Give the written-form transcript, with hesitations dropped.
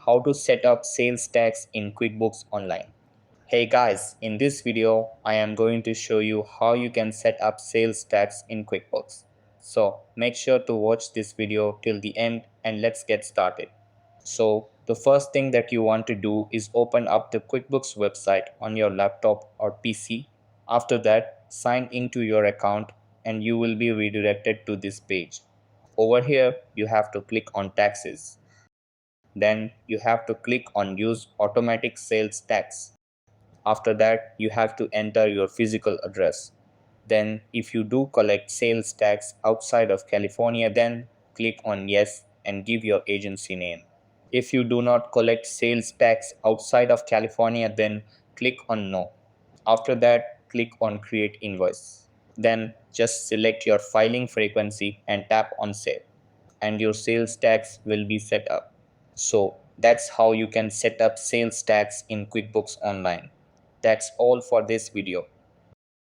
how to set up sales tax in QuickBooks Online. Hey guys, in this video, I am going to show you how you can set up sales tax in QuickBooks. So make sure to watch this video till the end and let's get started. So the first thing that you want to do is open up the QuickBooks website on your laptop or PC. After that, sign into your account and you will be redirected to this page. Over here, you have to click on taxes. Then you have to click on use automatic sales tax. After that, you have to enter your physical address. Then if you do collect sales tax outside of California, then click on yes and give your agency name. If you do not collect sales tax outside of California, then click on no. After that, click on create invoice. Then just select your filing frequency and tap on save, and your sales tax will be set up. So that's how you can set up sales tax in QuickBooks Online. That's all for this video.